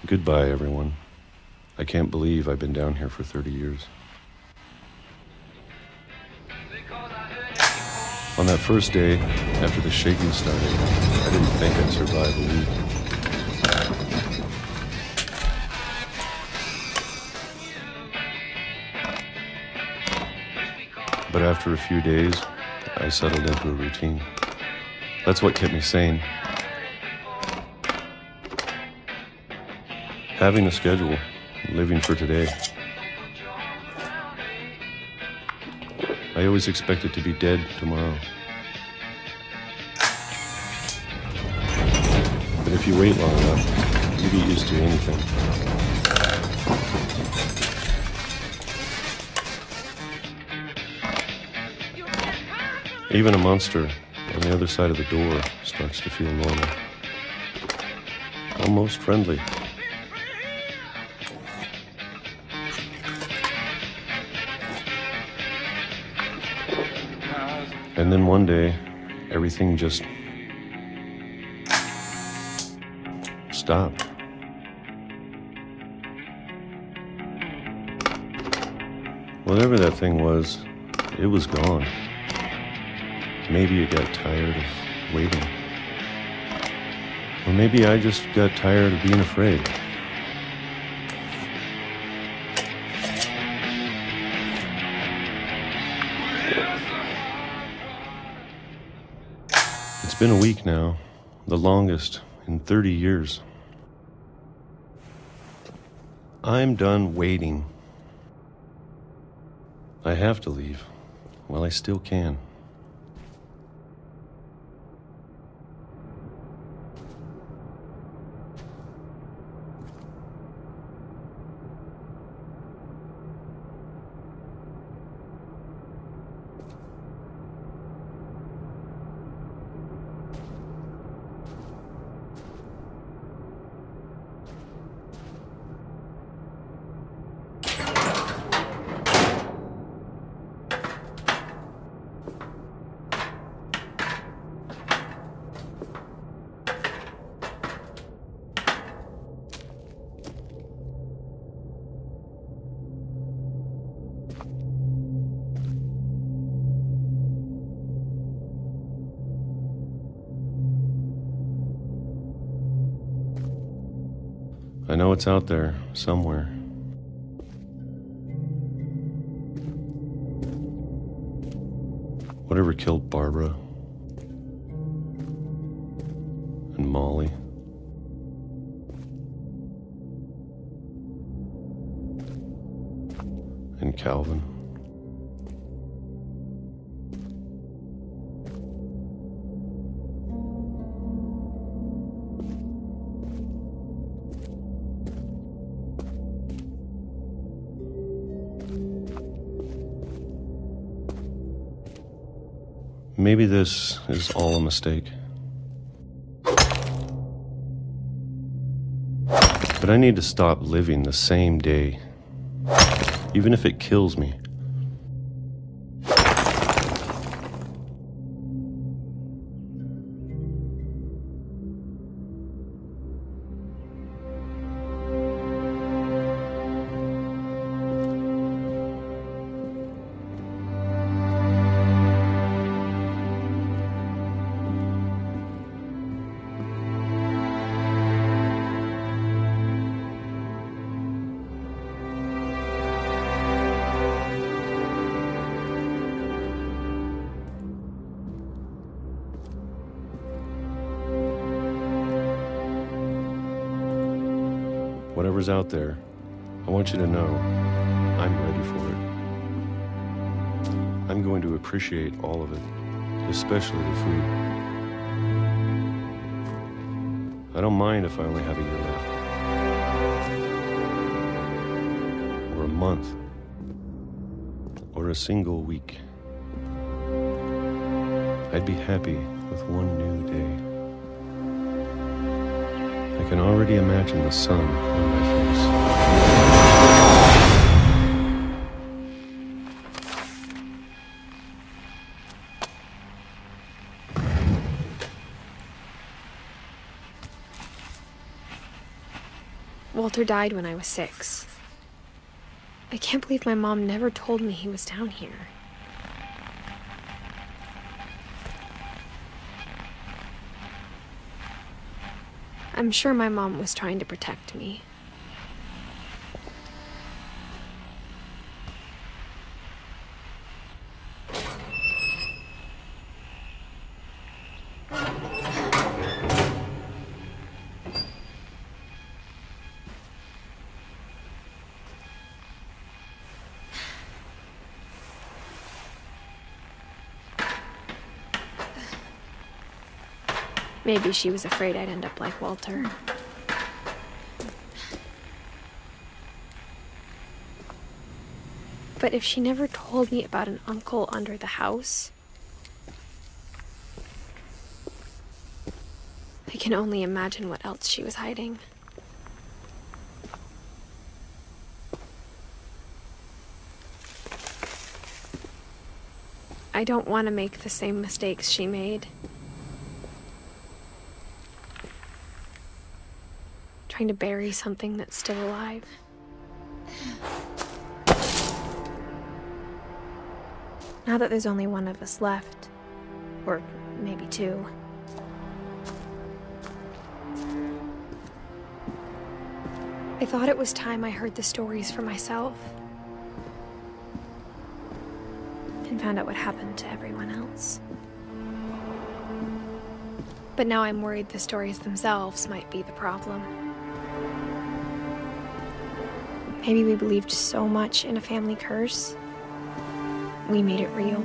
Goodbye, everyone. I can't believe I've been down here for 30 years. On that first day, after the shaking started, I didn't think I'd survive a week. But after a few days, I settled into a routine. That's what kept me sane. Having a schedule, living for today. I always expected to be dead tomorrow. But if you wait long enough, you get used to anything. Even a monster on the other side of the door starts to feel normal. Almost friendly. And then one day, everything just stopped. Whatever that thing was, it was gone. Maybe it got tired of waiting. Or maybe I just got tired of being afraid. It's been a week now, the longest in 30 years. I'm done waiting. I have to leave while I still can. I know it's out there, somewhere. Whatever killed Barbara and Molly and Calvin. Maybe this is all a mistake. But I need to stop living the same day, even if it kills me. Whatever's out there, I want you to know I'm ready for it. I'm going to appreciate all of it, especially the food. I don't mind if I only have a year left, or a month, or a single week. I'd be happy with one new day. I can already imagine the sun on my face. Walter died when I was 6. I can't believe my mom never told me he was down here. I'm sure my mom was trying to protect me. Maybe she was afraid I'd end up like Walter. But if she never told me about an uncle under the house, I can only imagine what else she was hiding. I don't want to make the same mistakes she made. Trying to bury something that's still alive. Now that there's only one of us left, or maybe 2, I thought it was time I heard the stories for myself and found out what happened to everyone else. But now I'm worried the stories themselves might be the problem. Maybe we believed so much in a family curse, we made it real.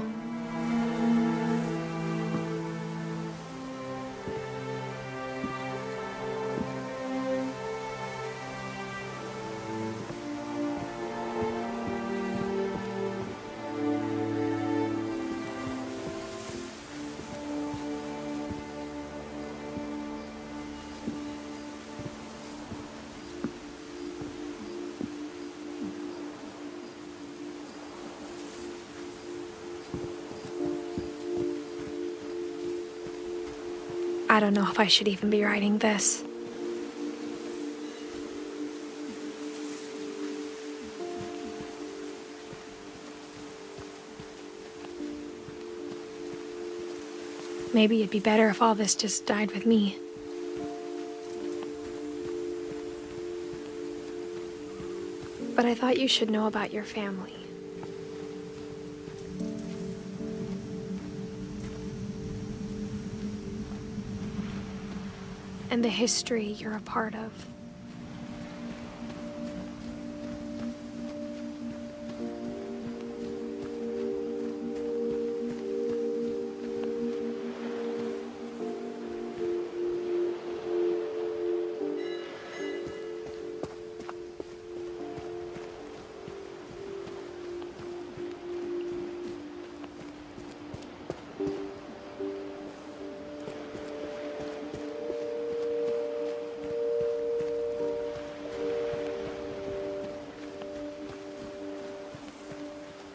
I don't know if I should even be writing this. Maybe it'd be better if all this just died with me. But I thought you should know about your family. And the history you're a part of.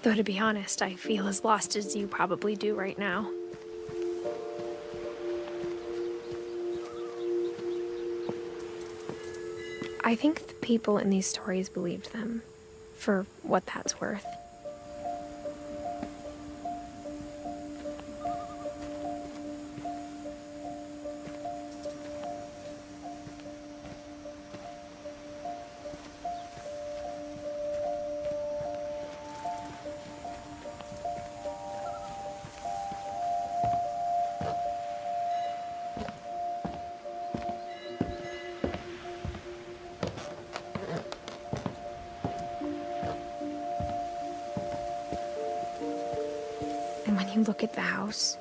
Though to be honest, I feel as lost as you probably do right now. I think the people in these stories believed them, for what that's worth. And when you look at the house,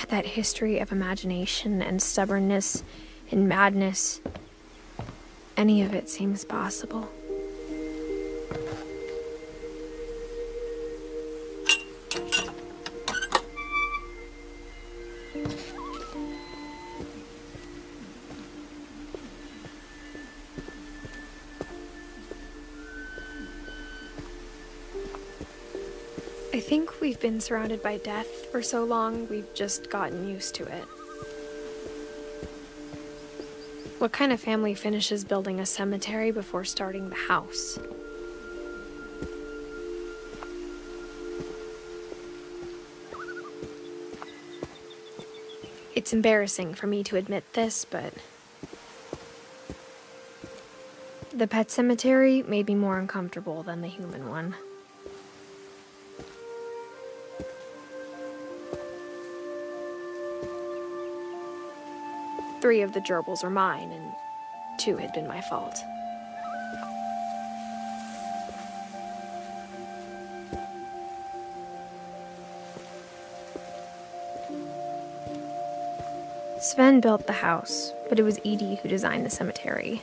that history of imagination and stubbornness and madness, any of it seems possible. I think we've been surrounded by death for so long, we've just gotten used to it. What kind of family finishes building a cemetery before starting the house? It's embarrassing for me to admit this, but the pet cemetery made me more uncomfortable than the human one. Three of the gerbils are mine, and 2 had been my fault. Sven built the house, but it was Edie who designed the cemetery.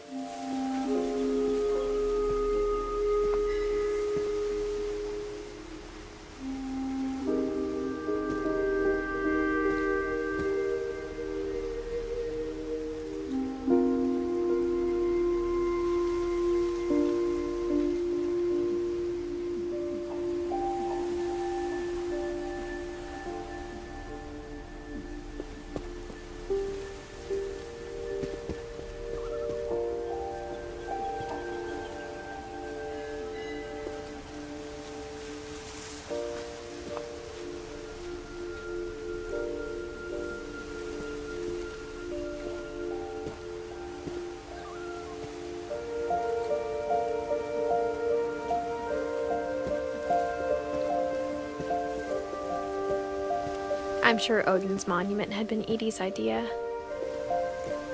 I'm sure Odin's monument had been Edie's idea.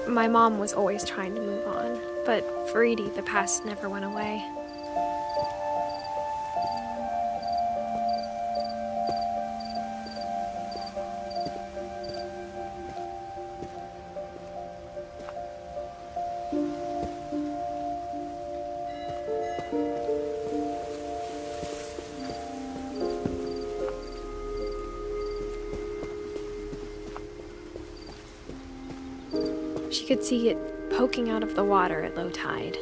My mom was always trying to move on, but for Edie, the past never went away. She could see it poking out of the water at low tide.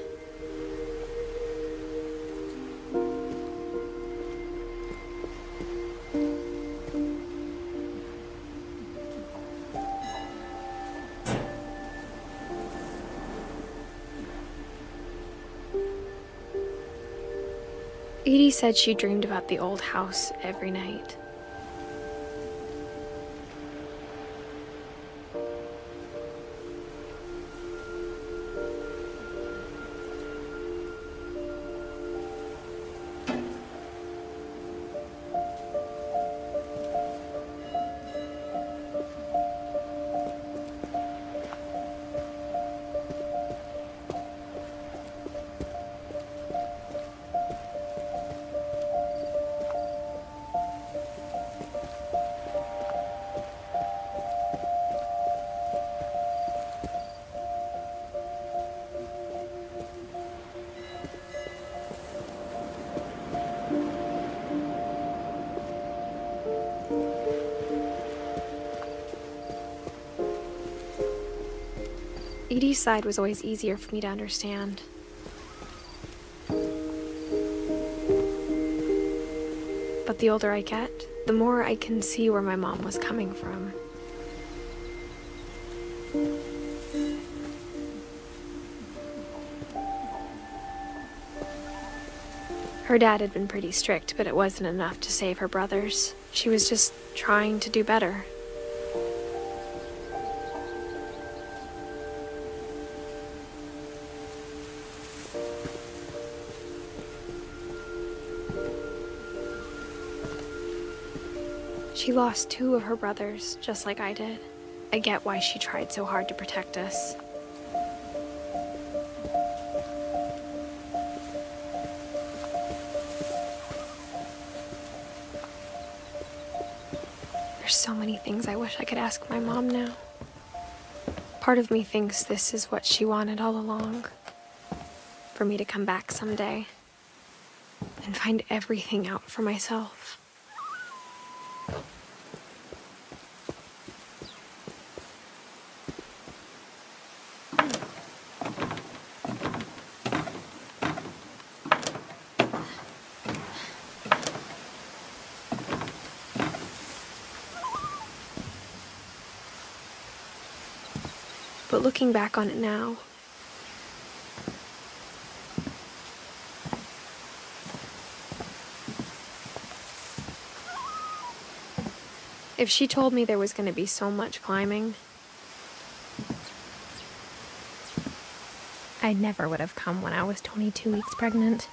Edie said she dreamed about the old house every night. Edie's side was always easier for me to understand. But the older I get, the more I can see where my mom was coming from. Her dad had been pretty strict, but it wasn't enough to save her brothers. She was just trying to do better. She lost 2 of her brothers, just like I did. I get why she tried so hard to protect us. There's so many things I wish I could ask my mom now. Part of me thinks this is what she wanted all along. For me to come back someday and find everything out for myself. But looking back on it now, If she told me there was going to be so much climbing, I never would have come when I was 22 weeks pregnant.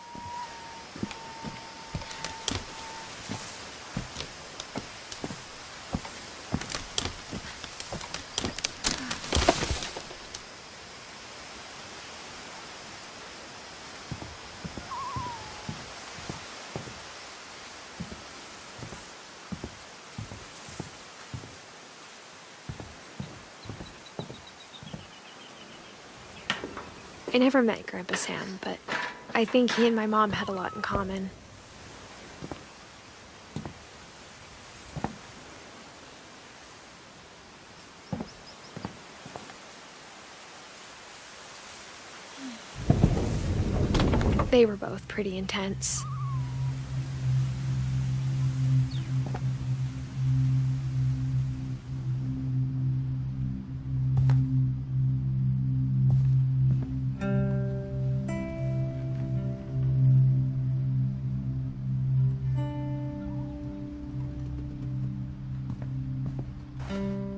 I never met Grandpa Sam, but I think he and my mom had a lot in common. They were both pretty intense.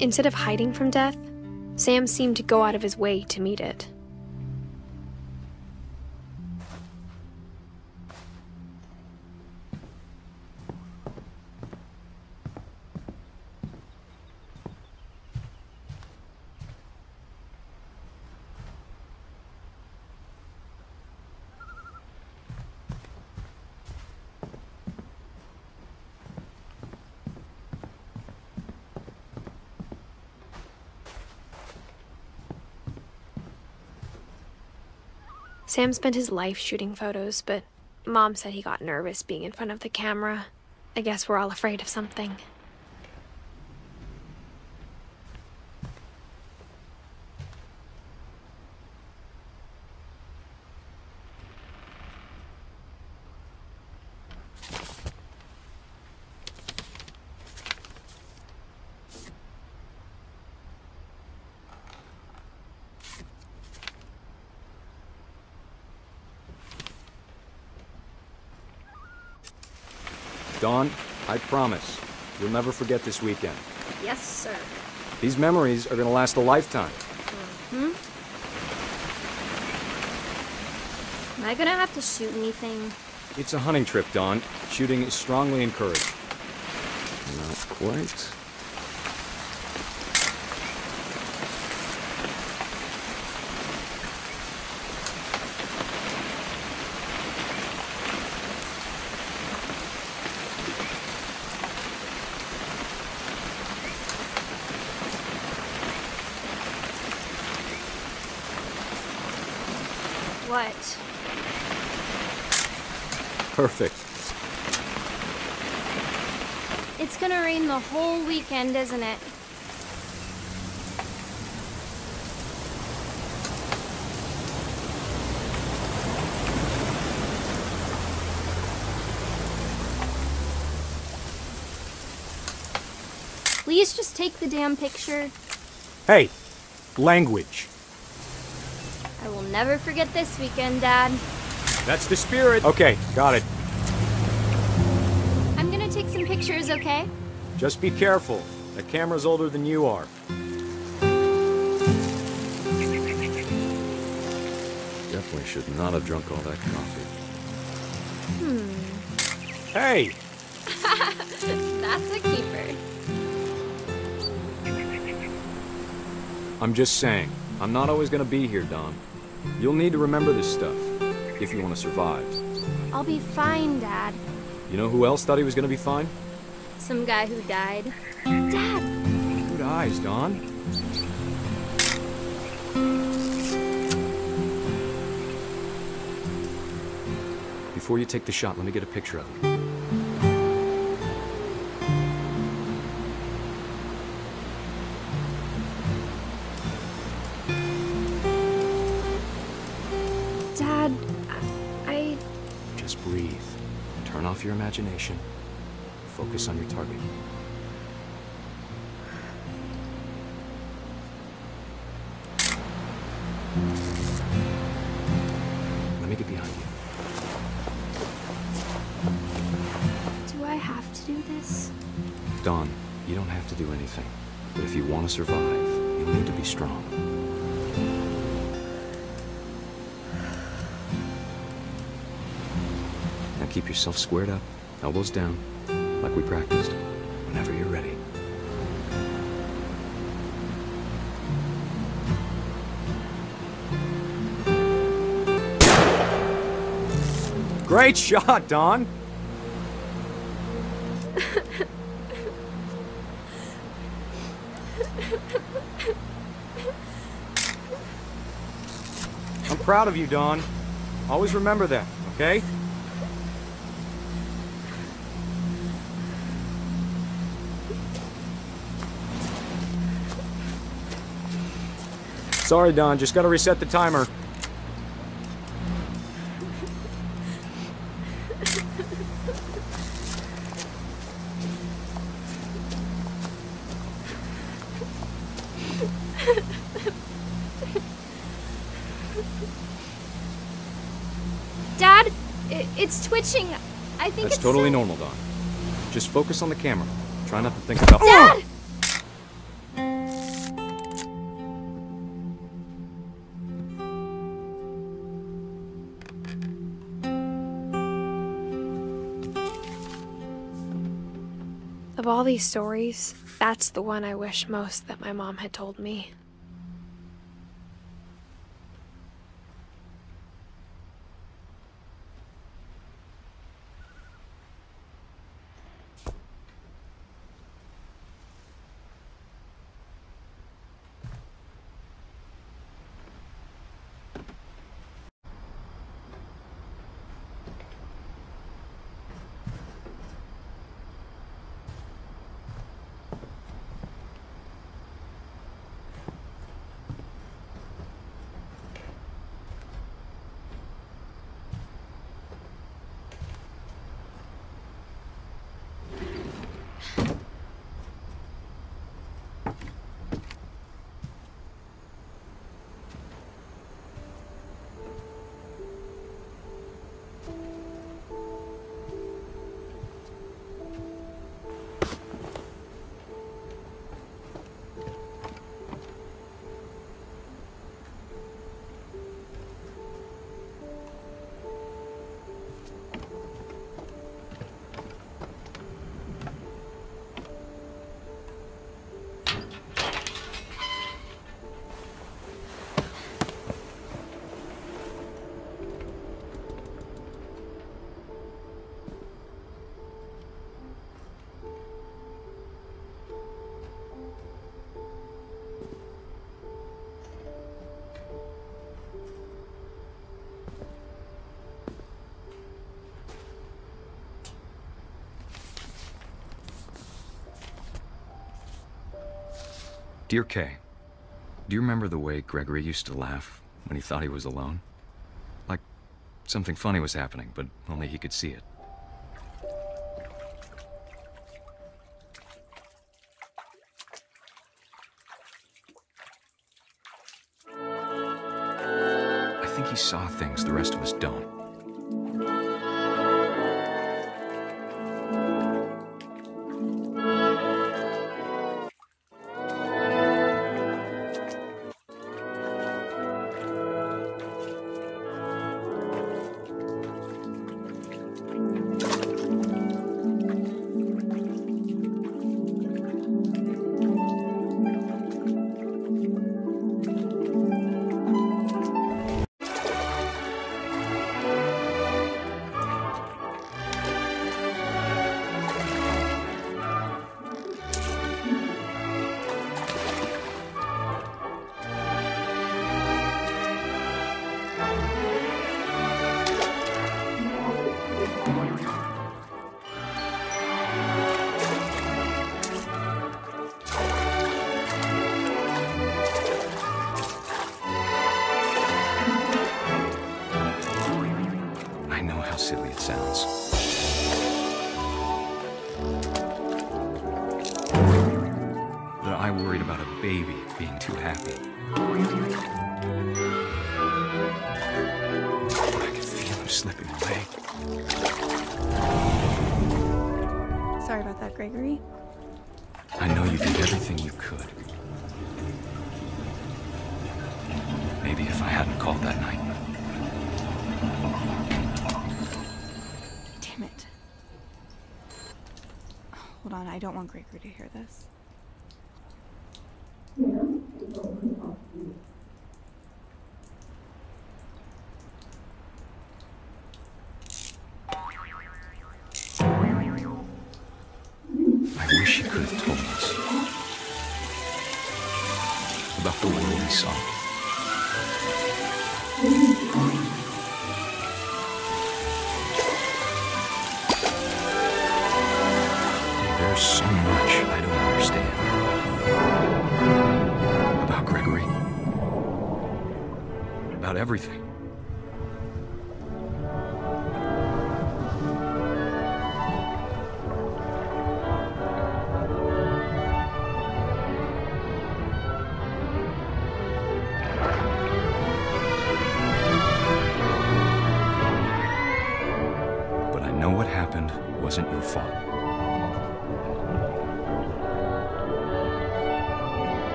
Instead of hiding from death, Sam seemed to go out of his way to meet it. Sam spent his life shooting photos, but Mom said he got nervous being in front of the camera. I guess we're all afraid of something. Dawn, I promise, you'll never forget this weekend. Yes, sir. These memories are gonna last a lifetime. Am I gonna have to shoot anything? It's a hunting trip, Dawn. Shooting is strongly encouraged. Not quite. What? Perfect. It's gonna rain the whole weekend, isn't it? Please just take the damn picture. Hey, language. I will never forget this weekend, Dad. That's the spirit. Okay, got it. I'm gonna take some pictures, okay? Just be careful. The camera's older than you are. Definitely should not have drunk all that coffee. Hey! That's a keeper. I'm just saying, I'm not always gonna be here, Dawn. You'll need to remember this stuff, if you want to survive. I'll be fine, Dad. You know who else thought he was gonna be fine? Some guy who died. Dad! Good eyes, Dawn. Before you take the shot, let me get a picture of you. Dad, Just breathe. Turn off your imagination. Focus on your target. Let me get behind you. Do I have to do this? Dawn, You don't have to do anything. But if you want to survive, you need to be strong. Now keep yourself squared up, elbows down, like we practiced, whenever you're ready. Great shot, Dawn! I'm proud of you, Dawn. Always remember that, okay? Sorry, Dawn, just gotta reset the timer. Dad, it's twitching. I think That's it's totally still... normal, Dawn. Just focus on the camera. Try not to think about... Dad! Of all these stories, that's the one I wish most that my mom had told me. Dear Kay, do you remember the way Gregory used to laugh when he thought he was alone? Like something funny was happening, but only he could see it. I think he saw things the rest of us don't. Silly it sounds. That I worried about a baby being too happy. I could feel him slipping away. Sorry about that, Gregory. I know you did everything you could. Maybe if I hadn't called that night. Damn it. Hold on, I don't want Gregory to hear this. I wish he could have told us about the world he saw. There's so much I don't understand about Gregory, about everything. But I know what happened wasn't your fault.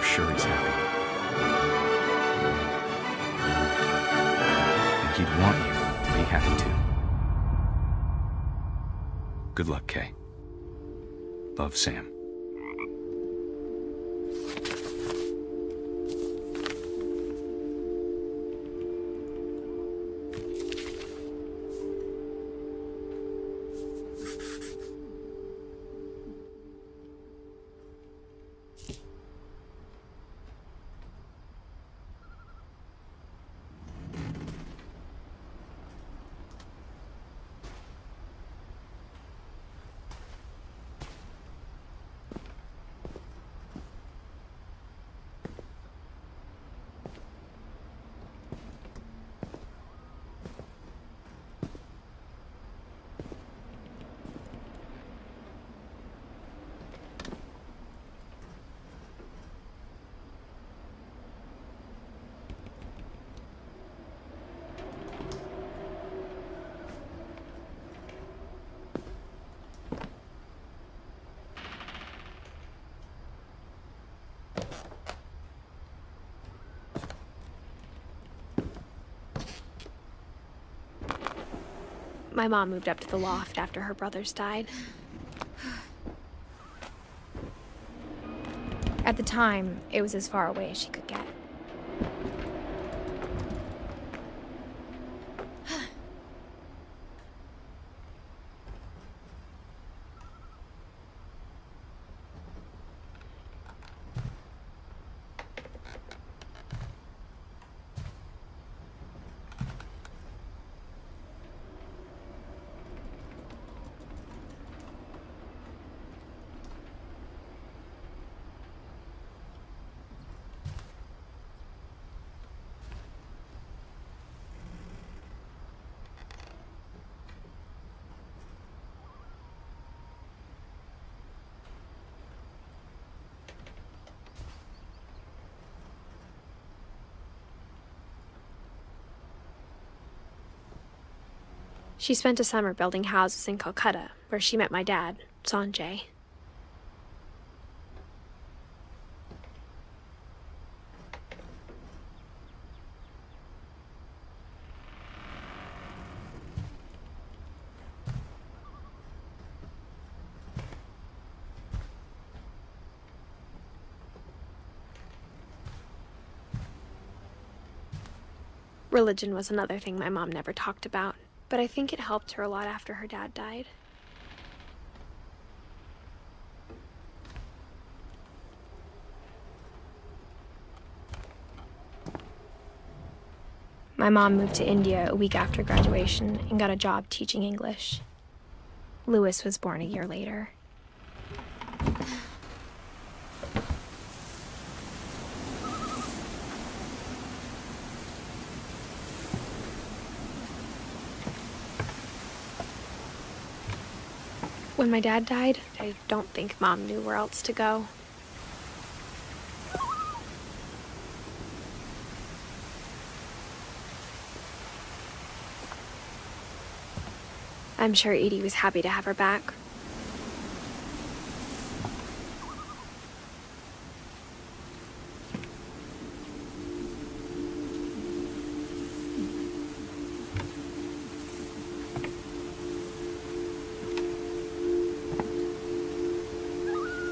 Sure he's happy. And he'd want you to be happy too. Good luck, Kay. Love, Sam. My mom moved up to the loft after her brothers died. At the time, it was as far away as she could get. She spent a summer building houses in Calcutta, where she met my dad, Sanjay. Religion was another thing my mom never talked about, but I think it helped her a lot after her dad died. My mom moved to India a week after graduation and got a job teaching English. Louis was born a year later. When my dad died, I don't think Mom knew where else to go. I'm sure Edie was happy to have her back.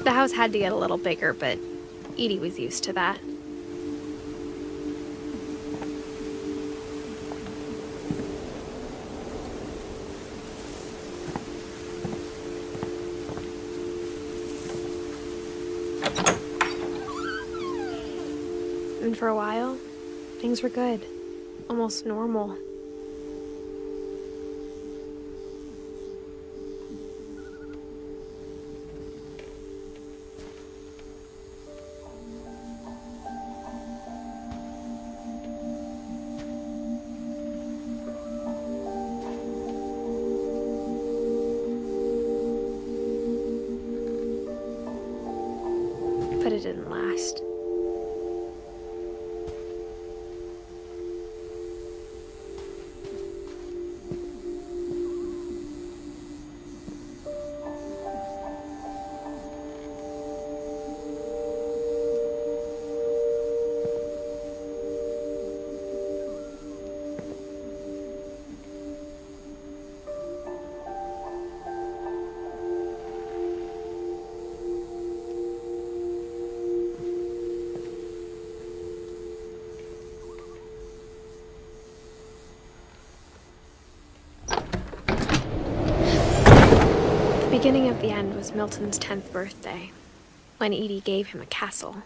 The house had to get a little bigger, but Edie was used to that. And for a while, things were good. Almost normal. But it didn't last. The beginning of the end was Milton's 10th birthday, when Edie gave him a castle.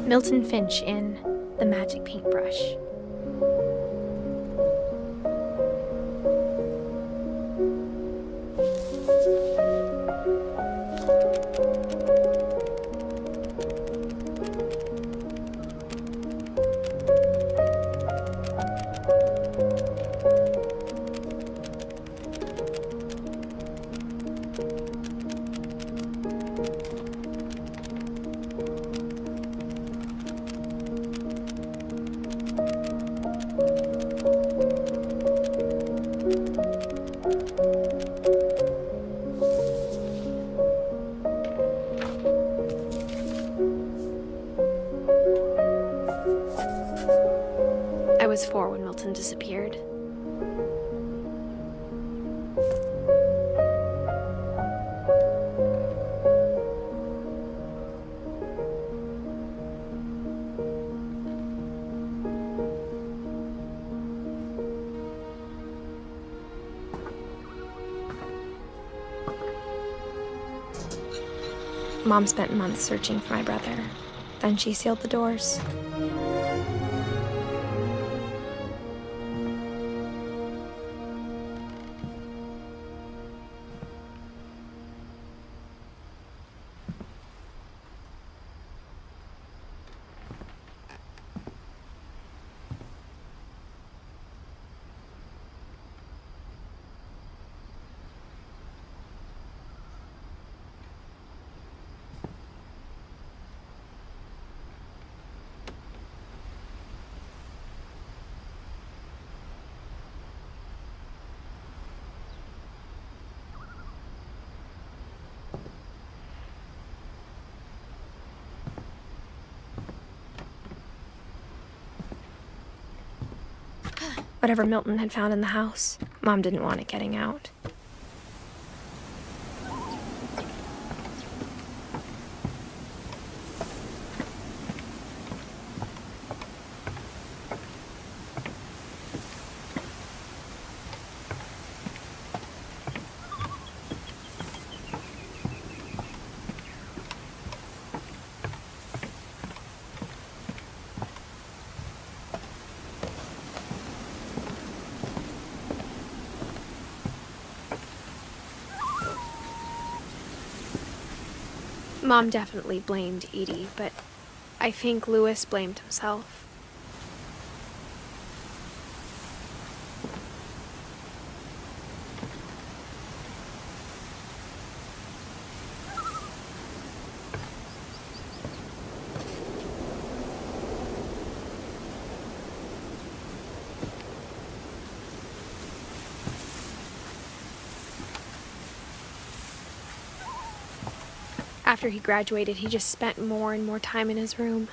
Milton Finch in The Magic Paintbrush. I was 4 when Milton disappeared. Mom spent months searching for my brother. Then she sealed the doors. Whatever Milton had found in the house, Mom didn't want it getting out. Mom definitely blamed Edie, but I think Louis blamed himself. After he graduated, he just spent more and more time in his room,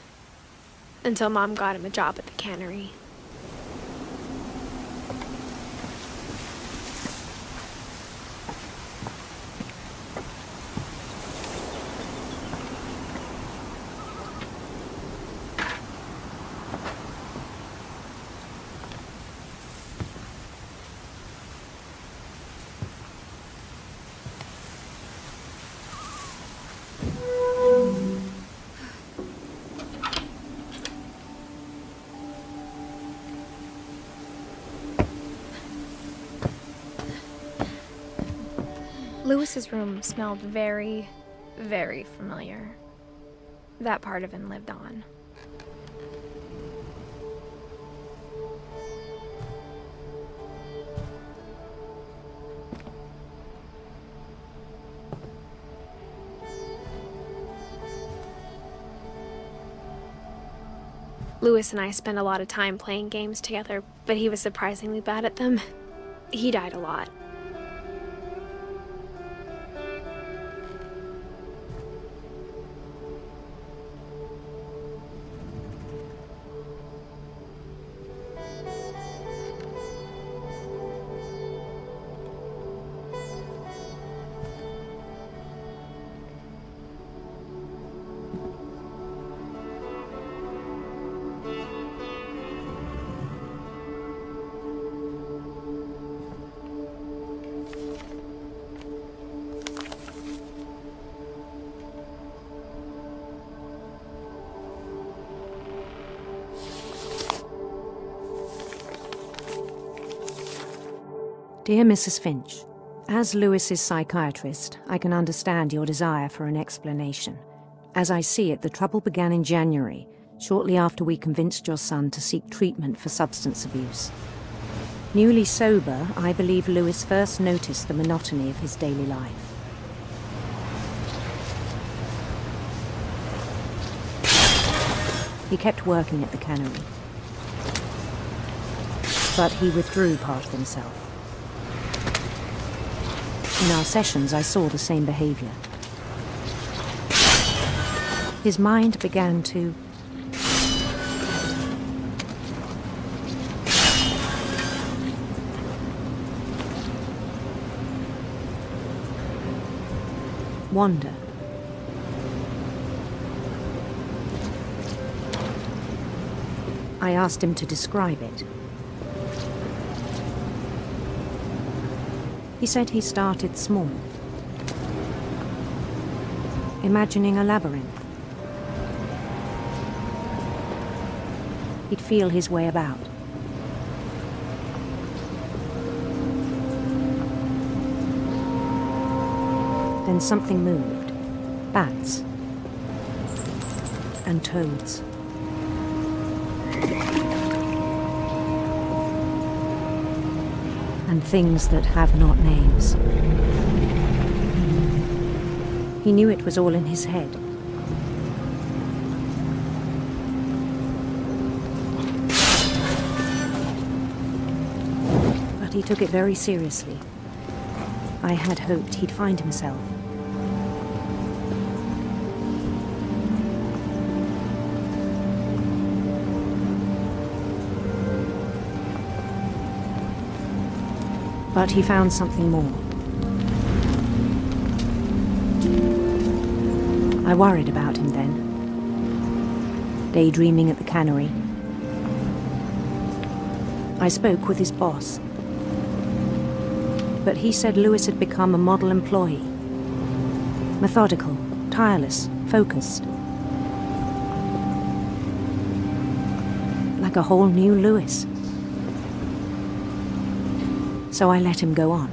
until Mom got him a job at the cannery. Louis's room smelled very, very familiar. That part of him lived on. Louis and I spent a lot of time playing games together, but he was surprisingly bad at them. He died a lot. Dear Mrs. Finch, as Louis's psychiatrist, I can understand your desire for an explanation. As I see it, the trouble began in January, shortly after we convinced your son to seek treatment for substance abuse. Newly sober, I believe Louis first noticed the monotony of his daily life. He kept working at the cannery, but he withdrew part of himself. In our sessions, I saw the same behavior. His mind began to wander. I asked him to describe it. He said he started small, imagining a labyrinth. He'd feel his way about. Then something moved. Bats and toads. And things that have not names. He knew it was all in his head. But he took it very seriously. I had hoped he'd find himself. But he found something more. I worried about him then, daydreaming at the cannery. I spoke with his boss, but he said Lewis had become a model employee. Methodical, tireless, focused. Like a whole new Lewis. So I let him go on.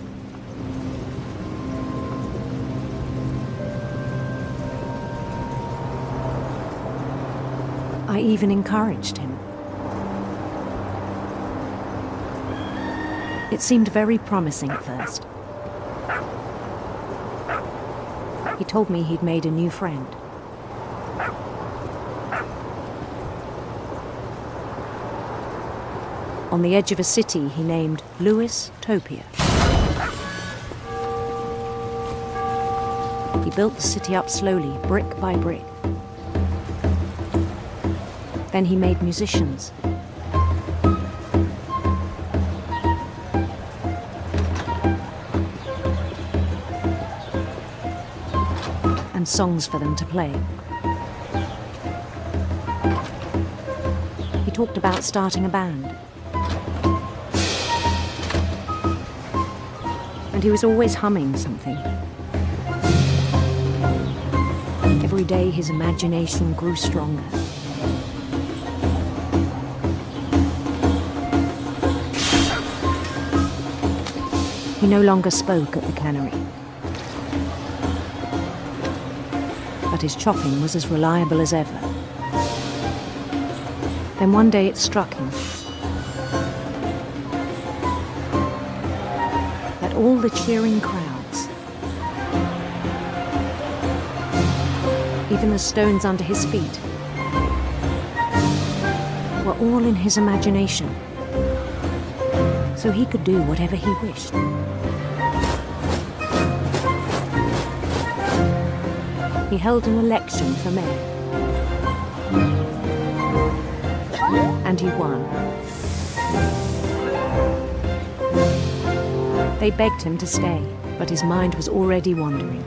I even encouraged him. It seemed very promising at first. He told me he'd made a new friend. On the edge of a city he named Lewis Topia. He built the city up slowly, brick by brick. Then he made musicians. And songs for them to play. He talked about starting a band. And he was always humming something. Every day his imagination grew stronger. He no longer spoke at the cannery. But his chopping was as reliable as ever. Then one day it struck him that all the cheering crowds, even the stones under his feet, were all in his imagination, so he could do whatever he wished. He held an election for mayor. And he won. They begged him to stay, but his mind was already wandering.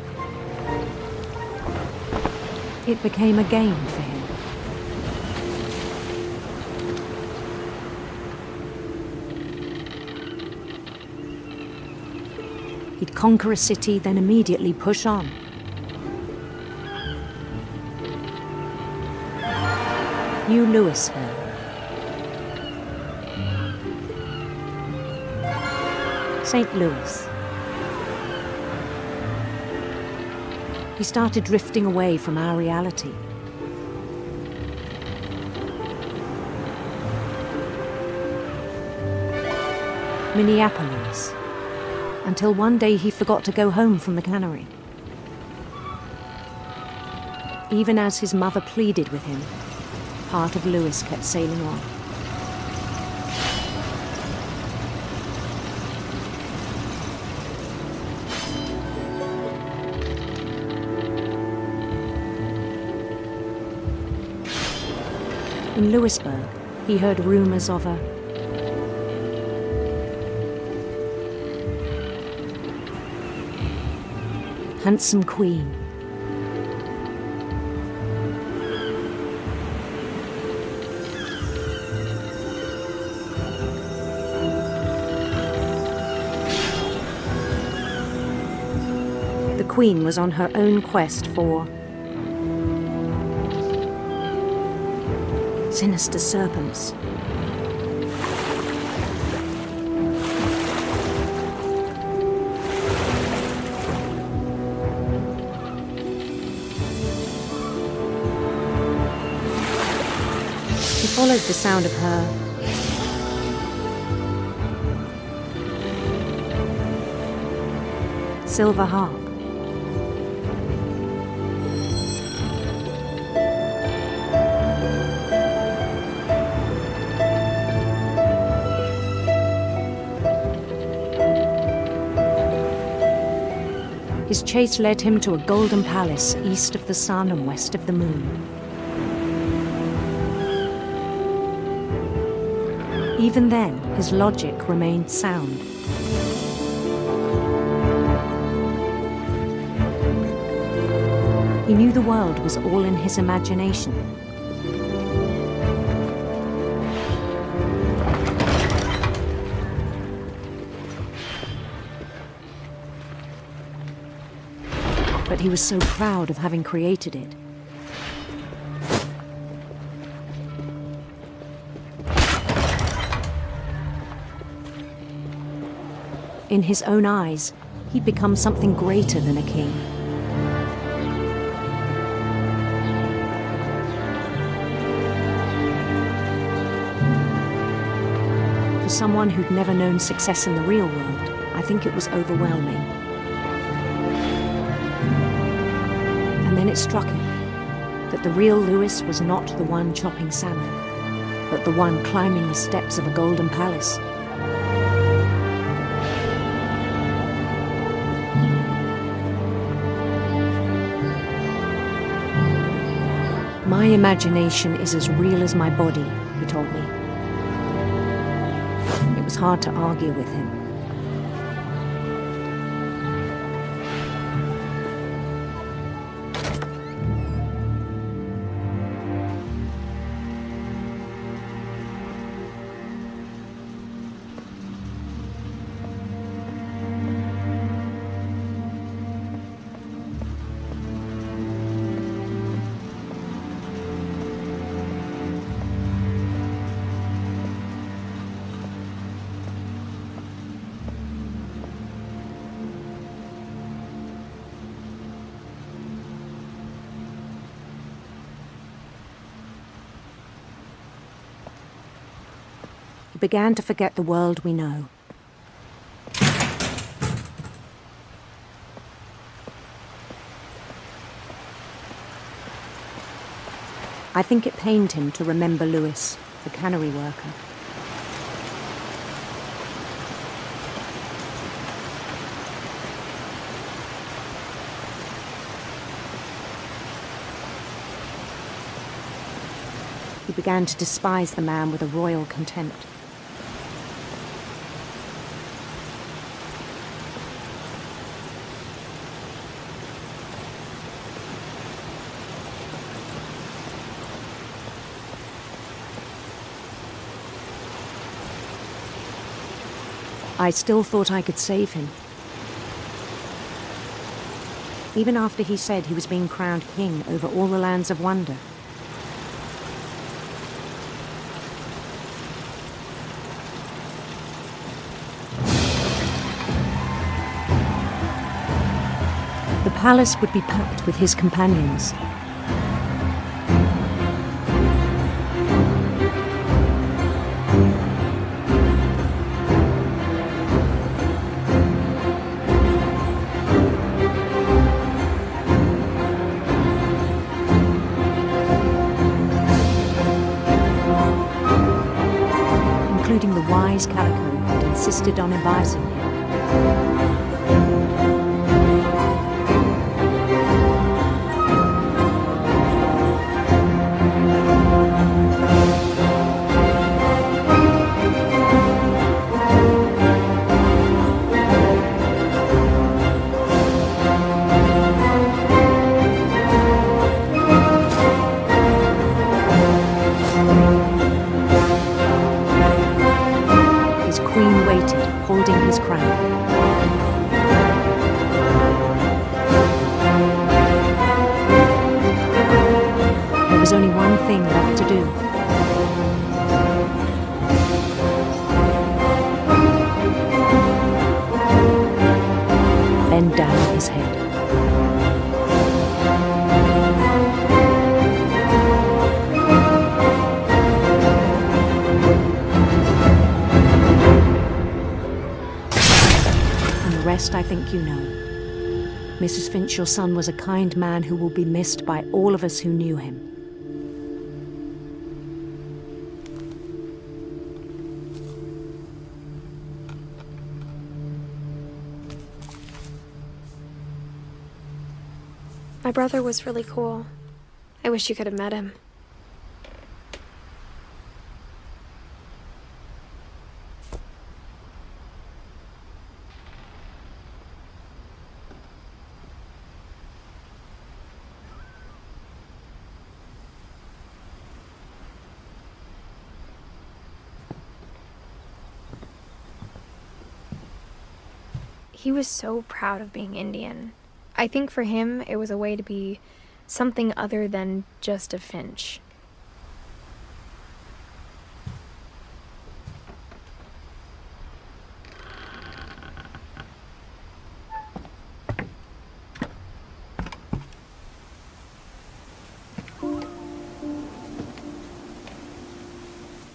It became a game for him. He'd conquer a city, then immediately push on. New Louisville. St. Louis. He started drifting away from our reality. Minneapolis. Until one day he forgot to go home from the cannery. Even as his mother pleaded with him, part of Lewis kept sailing on. In Lewisburg, he heard rumors of a handsome queen. The queen was on her own quest for sinister serpents. He followed the sound of her silver harp. His chase led him to a golden palace east of the sun and west of the moon. Even then, his logic remained sound. He knew the world was all in his imagination. But he was so proud of having created it. In his own eyes, he'd become something greater than a king. For someone who'd never known success in the real world, I think it was overwhelming. And then it struck him that the real Lewis was not the one chopping salmon, but the one climbing the steps of a golden palace. My imagination is as real as my body, he told me. It was hard to argue with him. Began to forget the world we know. I think it pained him to remember Lewis, the cannery worker. He began to despise the man with a royal contempt. I still thought I could save him. Even after he said he was being crowned king over all the lands of wonder. The palace would be packed with his companions. Including the wise Calico who insisted on advising him. Holding his crown. There was only one thing left to do. Bend down his head. The rest I think you know. Mrs. Finch, your son was a kind man who will be missed by all of us who knew him. My brother was really cool. I wish you could have met him. He was so proud of being Indian. I think for him, it was a way to be something other than just a Finch.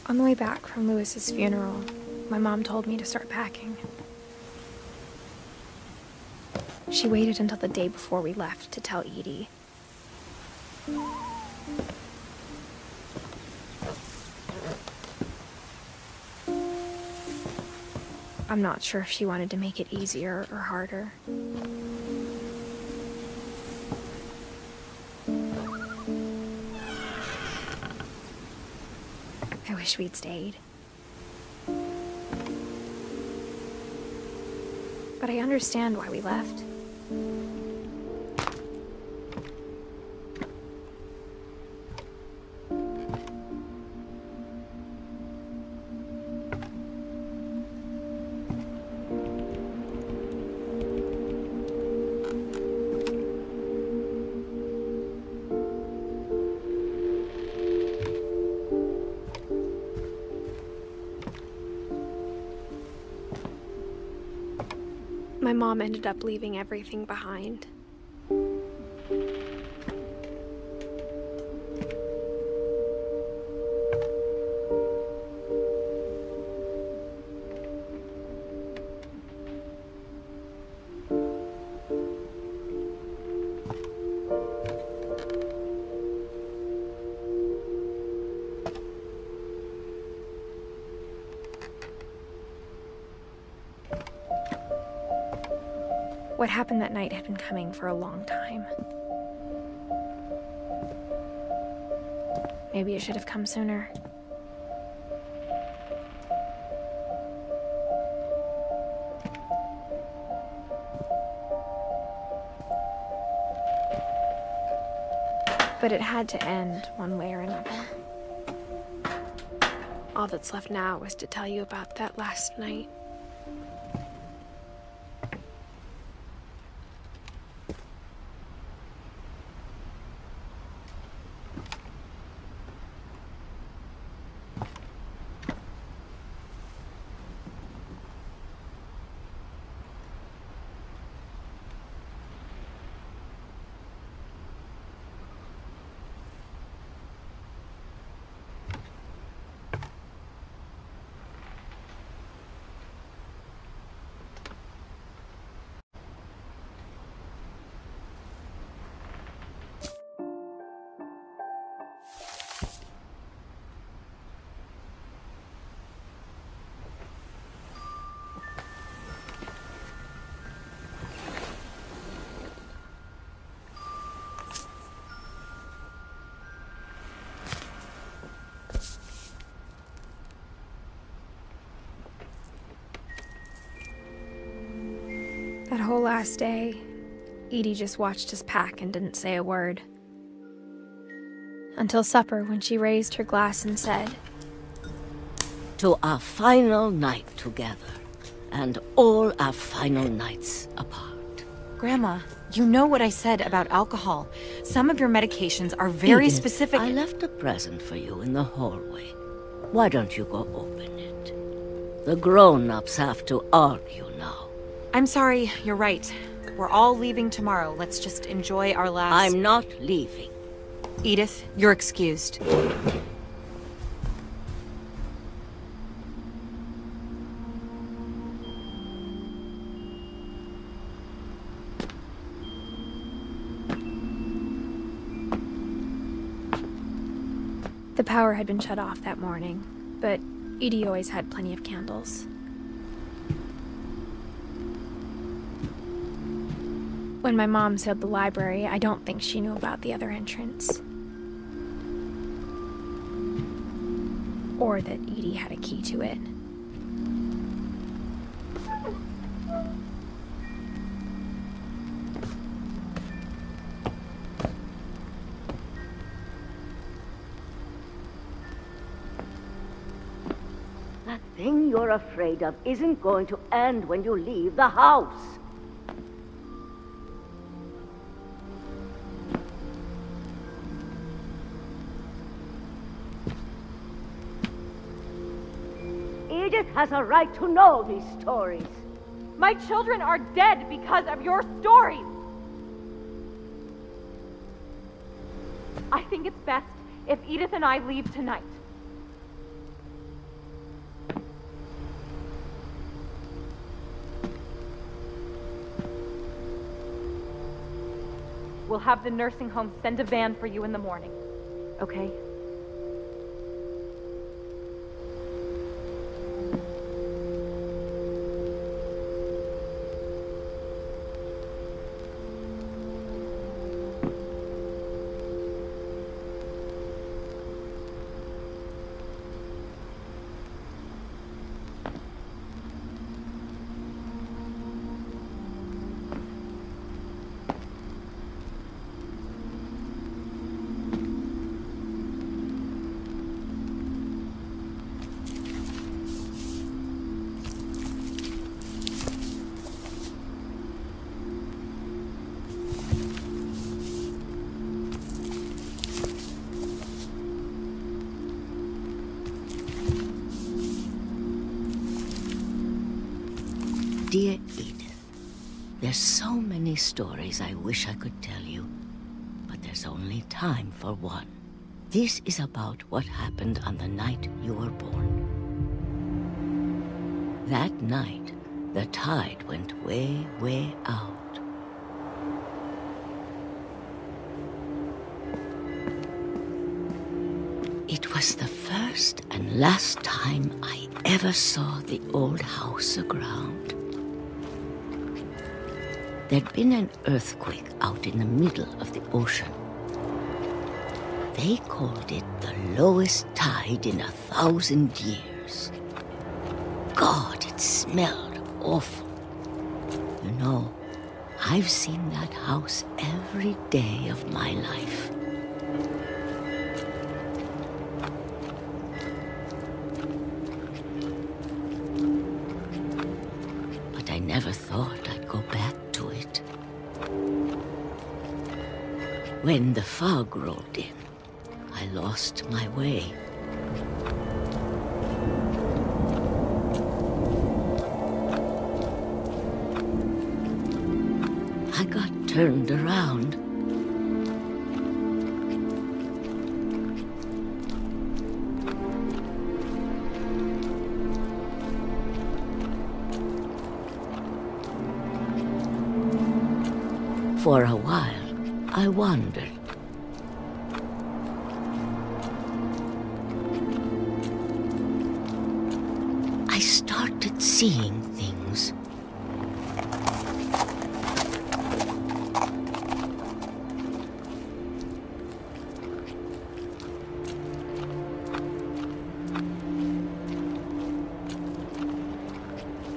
On the way back from Lewis's funeral, my mom told me to start packing. She waited until the day before we left to tell Edie. I'm not sure if she wanted to make it easier or harder. I wish we'd stayed. But I understand why we left. My mom ended up leaving everything behind. What happened that night had been coming for a long time. Maybe it should have come sooner. But it had to end one way or another. All that's left now is to tell you about that last night. That whole last day, Edie just watched us pack and didn't say a word. Until supper, when she raised her glass and said, "To our final night together, and all our final nights apart." Grandma, you know what I said about alcohol. Some of your medications are very Edith, specific. I left a present for you in the hallway. Why don't you go open it? The grown-ups have to argue now. I'm sorry, you're right. We're all leaving tomorrow. Let's just enjoy our last... I'm not leaving. Edith, you're excused. The power had been shut off that morning, but Edie always had plenty of candles. When my mom sealed the library, I don't think she knew about the other entrance. Or that Edie had a key to it. The thing you're afraid of isn't going to end when you leave the house. Edith has a right to know these stories. My children are dead because of your stories! I think it's best if Edith and I leave tonight. We'll have the nursing home send a van for you in the morning, okay? Dear Edith, there's so many stories I wish I could tell you, but there's only time for one. This is about what happened on the night you were born. That night, the tide went way, way out. It was the first and last time I ever saw the old house aground. There'd been an earthquake out in the middle of the ocean. They called it the lowest tide in 1,000 years. God, it smelled awful. You know, I've seen that house every day of my life. But I never thought I'd go back to it. When the fog rolled in, I lost my way. I got turned around. For a while, I wandered. I started seeing things.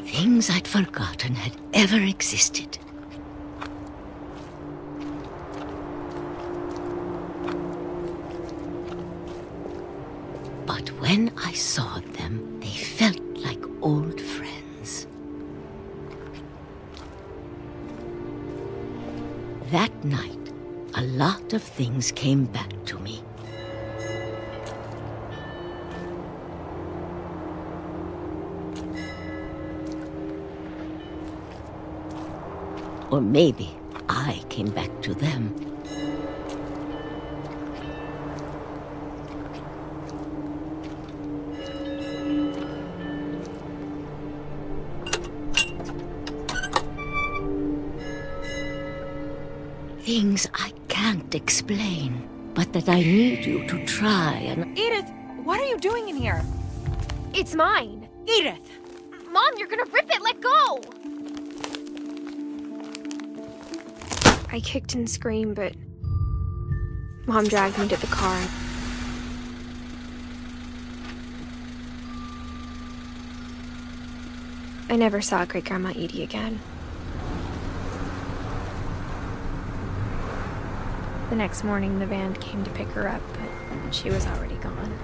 Things I'd forgotten had ever existed. But when I saw them, they felt like old friends. That night, a lot of things came back to me. Or maybe I came back to them. Things I can't explain, but that I need you to try and... Edith, what are you doing in here? It's mine. Edith! Mom, you're gonna rip it. Let go. I kicked and screamed, but Mom dragged me to the car. I never saw Great-Grandma Edie again. The next morning, the van came to pick her up, but she was already gone.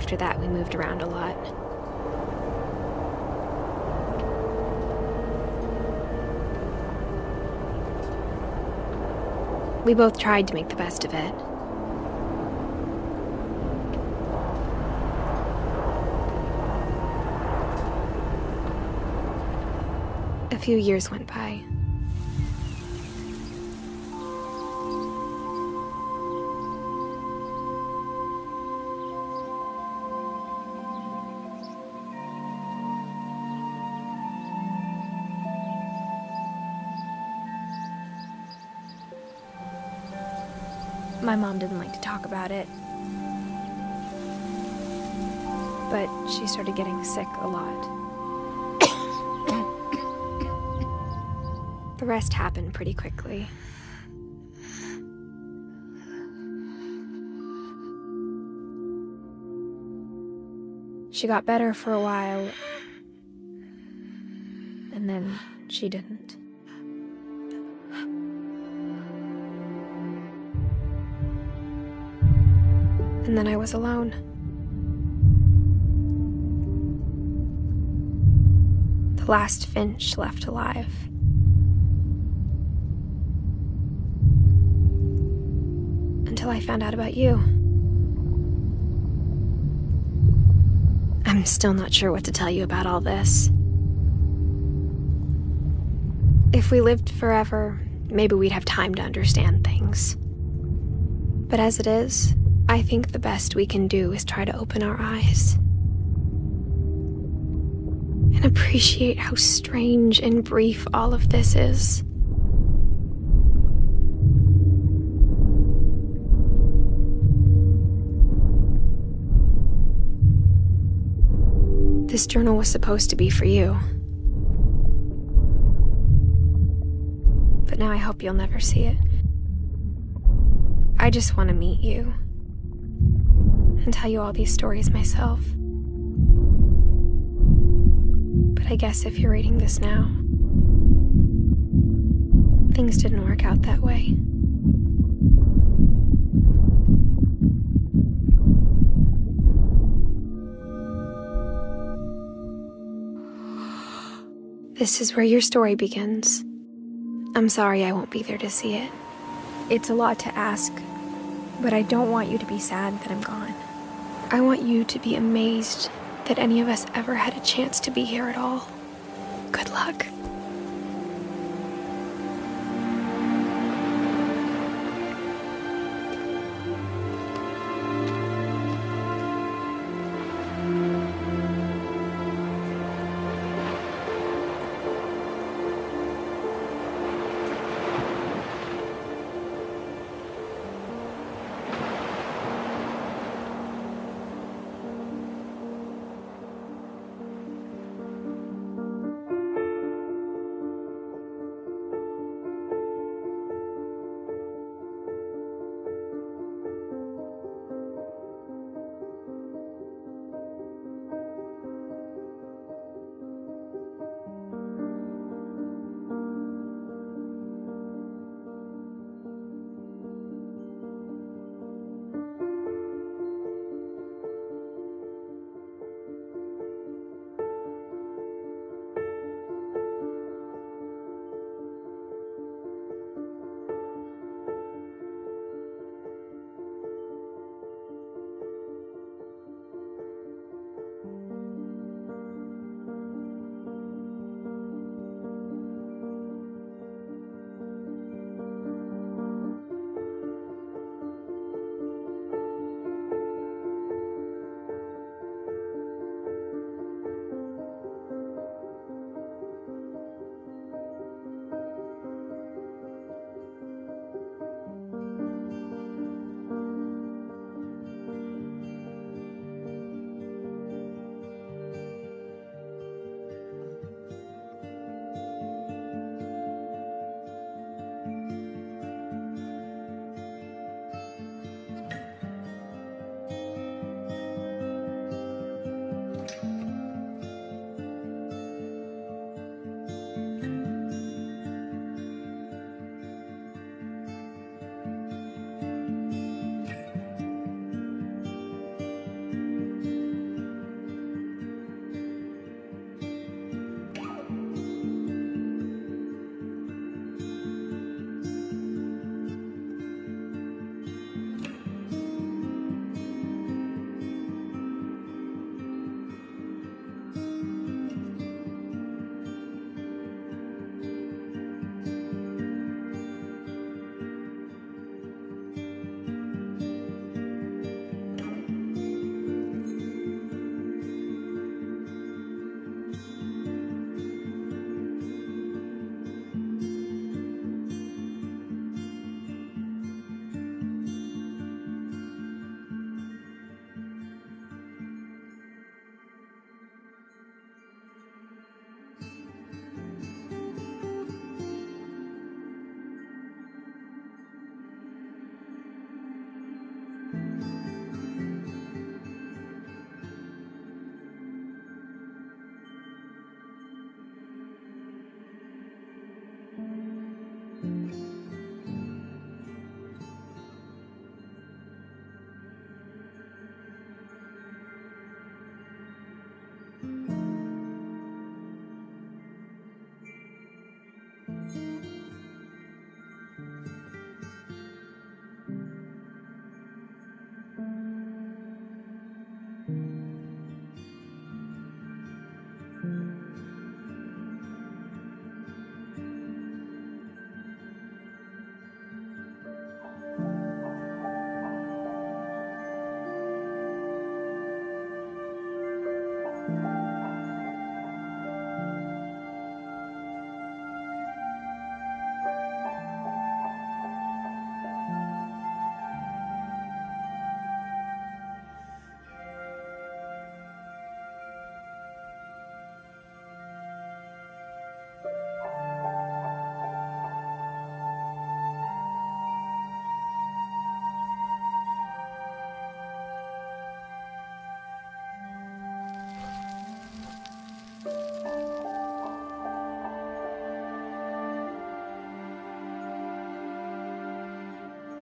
After that, we moved around a lot. We both tried to make the best of it. A few years went by. My mom didn't like to talk about it, but she started getting sick a lot. The rest happened pretty quickly. She got better for a while, and then she didn't. And then I was alone. The last Finch left alive. Until I found out about you. I'm still not sure what to tell you about all this. If we lived forever, maybe we'd have time to understand things. But as it is, I think the best we can do is try to open our eyes and appreciate how strange and brief all of this is. This journal was supposed to be for you. But now I hope you'll never see it. I just want to meet you and tell you all these stories myself. But I guess if you're reading this now, things didn't work out that way. This is where your story begins. I'm sorry I won't be there to see it. It's a lot to ask, but I don't want you to be sad that I'm gone. I want you to be amazed that any of us ever had a chance to be here at all. Good luck.